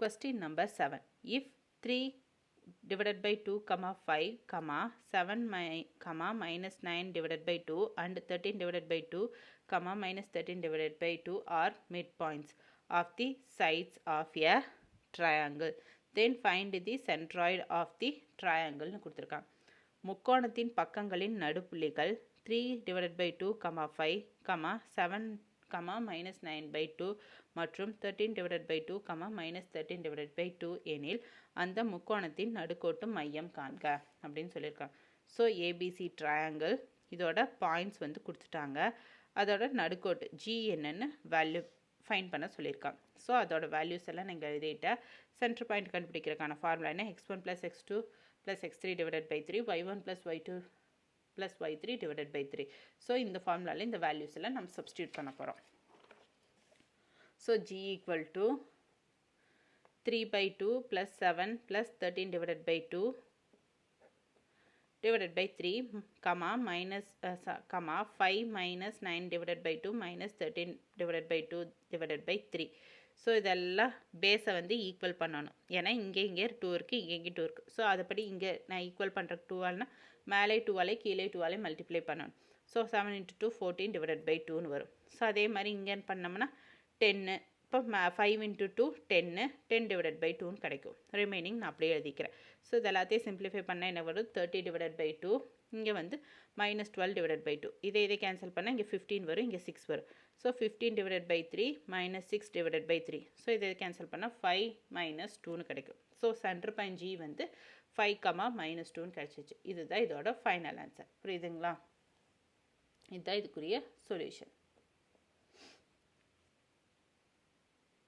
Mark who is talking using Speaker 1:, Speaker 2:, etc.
Speaker 1: Question number 7. If 3 divided by 2, 5, 7, minus 9 divided by 2 and 13 divided by 2, minus 13 divided by 2 are midpoints of the sides of a triangle, then find the centroid of the triangle. முக்கோணத்தின் பக்கங்களின் நடுப்புள்ளிகள் 3 divided by 2, 5, 7, minus 9 by 2 மற்றும் 13 divided by 2, minus 13 divided by 2 எனில் அந்த முக்கோணத்தின் நடுக்கோட்டு மையம் காண்க அப்படின்னு சொல்லியிருக்காங்க. ஸோ ஏபிசி ட்ரையாங்கிள் இதோட பாயிண்ட்ஸ் வந்து கொடுத்துட்டாங்க. அதோட நடுக்கோட்டு ஜி என்னன்னு வேல்யூ ஃபைண்ட் பண்ண சொல்லியிருக்காங்க. ஸோ அதோட வேல்யூஸ் எல்லாம் நீங்கள் எழுதிட்டேன். சென்டர் பாயிண்ட் கண்டுபிடிக்கிறதுக்கான ஃபார்முலா என்ன? x1 plus x2 plus x3 divided by 3, y1 plus y2 plus y3 divided by 3. So இந்த ஃபார்முலாவில் இந்த வேல்யூஸ் எல்லாம் நம்ம சப்ஸ்டியூட் பண்ண போகிறோம். So g equal to 3 by 2 plus 7 plus 13 divided by 2 divided by 3, minus 5 minus 9 divided by 2 minus 13 divided by 2 divided by 3. So இதெல்லாம் பேஸை வந்து ஈக்குவல் பண்ணணும். ஏன்னா இங்கே 2 இருக்குது, இங்கே 2 இருக்குது. ஸோ அதைப்படி இங்கே நான் ஈக்குவல் பண்ணுற 2ஆல்னா மேலே 2ஆலே கீழே 2ஆலே மல்டிப்ளை பண்ணணும். ஸோ 7 into 2 14 divided by 2ன்னு வரும். ஸோ அதே மாதிரி இங்கே பண்ணோம்னா 10. இப்போ 5 into 2 10, 10 divided by 2ன்னு கிடைக்கும். ரிமைனிங் நான் அப்படியே எழுதிக்கிறேன். ஸோ இது எல்லாத்தையும் சிம்பிளிஃபை பண்ணால் என்ன வரும்? 30 divided by 2, இங்கே வந்து minus 12 divided by 2. இதை கேன்சல் பண்ணால் இங்கே 15 வரும், இங்கே 6 வரும். So 15 divided by 3 minus 6 divided by 3. So இதை கேன்சல் பண்ணால் 5 minus 2ன்னு கிடைக்கும். ஸோ சென்டர் பாயிண்ட் ஜி வந்து 5, minus 2ன்னு கிடைச்சிச்சு. இதுதான் இதோட ஃபைனல் ஆன்சர். புரியுதுங்களா? இதுதான் இதுக்குரிய சொல்யூஷன்.